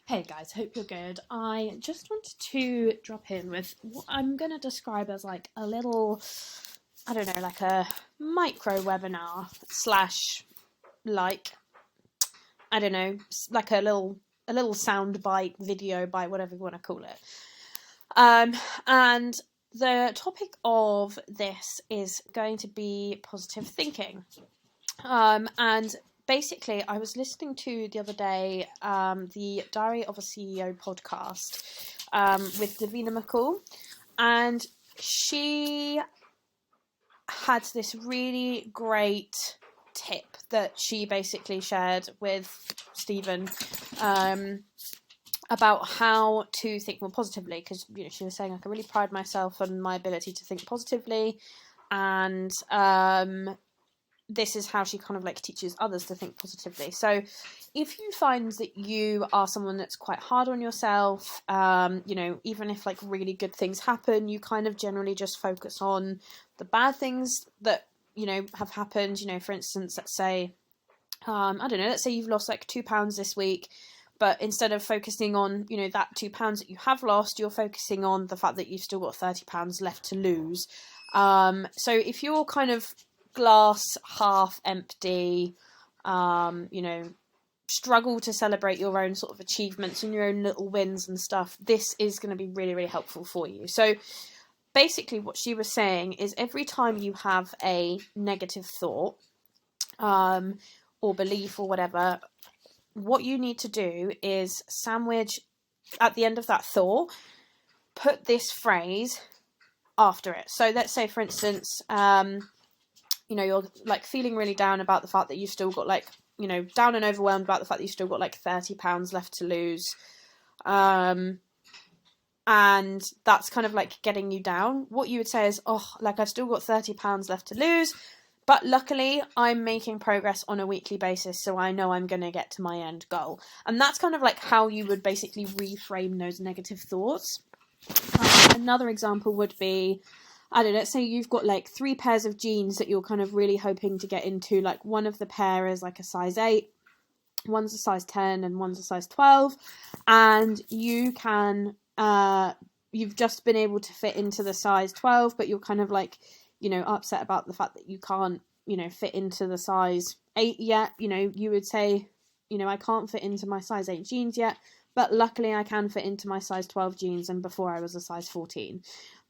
Hey guys, hope you're good. I just wanted to drop in with what I'm going to describe as like a little, I don't know, like a micro webinar slash like, I don't know, like a little sound bite, video bite, whatever you want to call it. And the topic of this is going to be positive thinking. And basically, I was listening to the other day the Diary of a CEO podcast with Davina McCall, and she had this really great tip that she basically shared with Stephen about how to think more positively, because she was saying I can really pride myself on my ability to think positively, and this is how she kind of like teaches others to think positively. So if you find that you are someone that's quite hard on yourself, even if like really good things happen, you kind of generally just focus on the bad things that, have happened. For instance, let's say, let's say you've lost like £2 this week, but instead of focusing on, that £2 that you have lost, you're focusing on the fact that you've still got £30 left to lose. So if you're kind of glass half empty, struggle to celebrate your own sort of achievements and your own little wins and stuff, this is going to be really, really helpful for you. So basically what she was saying is every time you have a negative thought or belief or whatever, what you need to do is sandwich at the end of that thought, put this phrase after it. So let's say, for instance, you're like feeling really down about the fact that you've still got like, down and overwhelmed about the fact that you've still got like £30 left to lose. And that's kind of like getting you down. What you would say is, like I've still got £30 left to lose, but luckily I'm making progress on a weekly basis, so I know I'm going to get to my end goal. And that's kind of like how you would basically reframe those negative thoughts. Another example would be, let's say you've got like 3 pairs of jeans that you're kind of really hoping to get into. Like one of the pair is like a size 8, one's a size 10, and one's a size 12. And you can, you've just been able to fit into the size 12, but you're kind of like, upset about the fact that you can't, fit into the size 8 yet. You would say, I can't fit into my size 8 jeans yet, but luckily I can fit into my size 12 jeans, and before I was a size 14.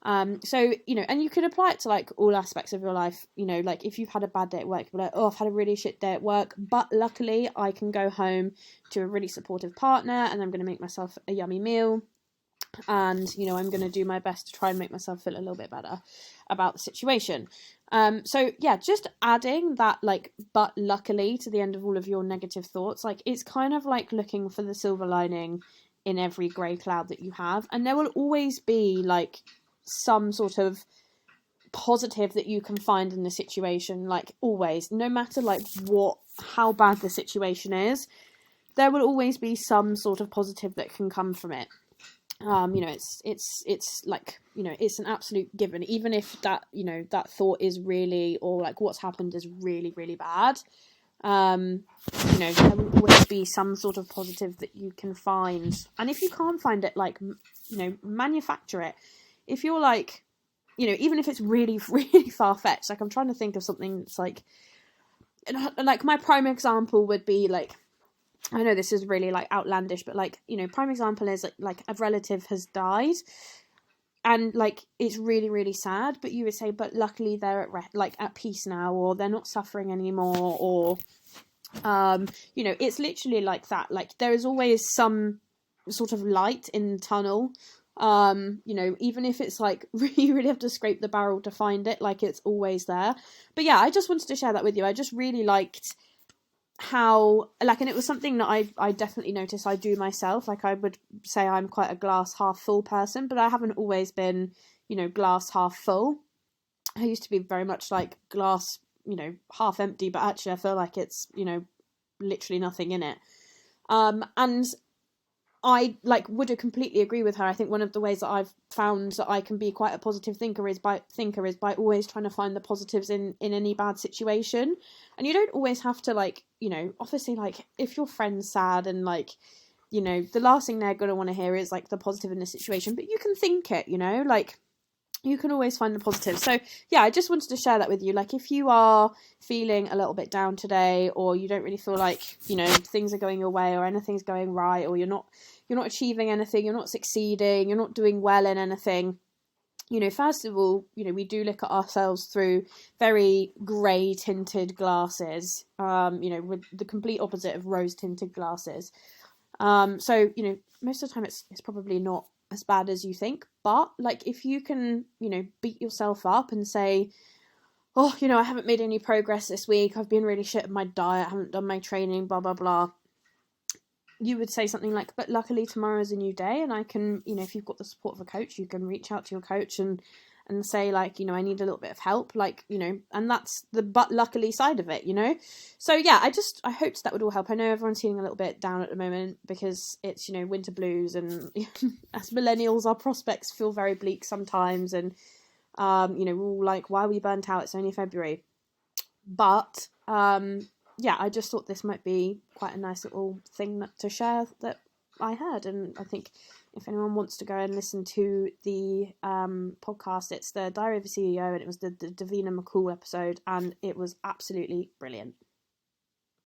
So, and you could apply it to like all aspects of your life. Like if you've had a bad day at work, you're like, I've had a really shit day at work, but luckily I can go home to a really supportive partner and I'm going to make myself a yummy meal. And, I'm going to do my best to try and make myself feel a little bit better about the situation. So yeah, just adding that like, but luckily to the end of all of your negative thoughts, like it's kind of like looking for the silver lining in every grey cloud that you have. And there will always be like some sort of positive that you can find in the situation, like always, no matter like how bad the situation is, there will always be some sort of positive that can come from it. It's like, it's an absolute given, even if that, that thought is really, or like what's happened is really, really bad. There will always be some sort of positive that you can find. And if you can't find it, like, manufacture it. If you're like, even if it's really, really far-fetched, like I'm trying to think of something that's like my prime example would be like, I know this is really like outlandish, but like, prime example is like a relative has died and like it's really, really sad, but you would say, but luckily they're at peace now, or they're not suffering anymore, or it's literally like that. Like there is always some sort of light in the tunnel. Even if it's like you really have to scrape the barrel to find it, like it's always there. But yeah, I just wanted to share that with you. I just really liked how, like, and it was something that I definitely noticed I do myself. Like I would say I'm quite a glass half full person, but I haven't always been, glass half full. I used to be very much like glass, half empty, but actually I feel like it's, literally nothing in it. And I would completely agree with her. I think one of the ways that I've found that I can be quite a positive thinker is by always trying to find the positives in any bad situation. And you don't always have to obviously if your friend's sad and you know, the last thing they're going to want to hear is like the positive in the situation, but you can think it, you know, like you can always find the positive. So yeah, I just wanted to share that with you. Like if you are feeling a little bit down today, or you don't really feel like, you know, things are going your way or anything's going right, or you're not achieving anything, you're not succeeding, you're not doing well in anything, you know, first of all, you know, we do look at ourselves through very grey tinted glasses, you know, with the complete opposite of rose tinted glasses. So, you know, most of the time it's probably not as bad as you think, but like if you can, you know, beat yourself up and say, oh, you know, I haven't made any progress this week, I've been really shit at my diet, I haven't done my training, blah, blah, blah. You would say something like, but luckily tomorrow is a new day, and I can, you know, if you've got the support of a coach, you can reach out to your coach and say like, you know, I need a little bit of help, like, you know, and that's the but luckily side of it, you know. So yeah, I hoped that would all help. I know everyone's feeling a little bit down at the moment because it's, you know, winter blues, and as millennials our prospects feel very bleak sometimes, and you know, we're all like, why are we burnt out, it's only February. But yeah, I just thought this might be quite a nice little thing to share that I heard. And I think if anyone wants to go and listen to the podcast, it's the Diary of a CEO, and it was the Davina McCall episode, and it was absolutely brilliant.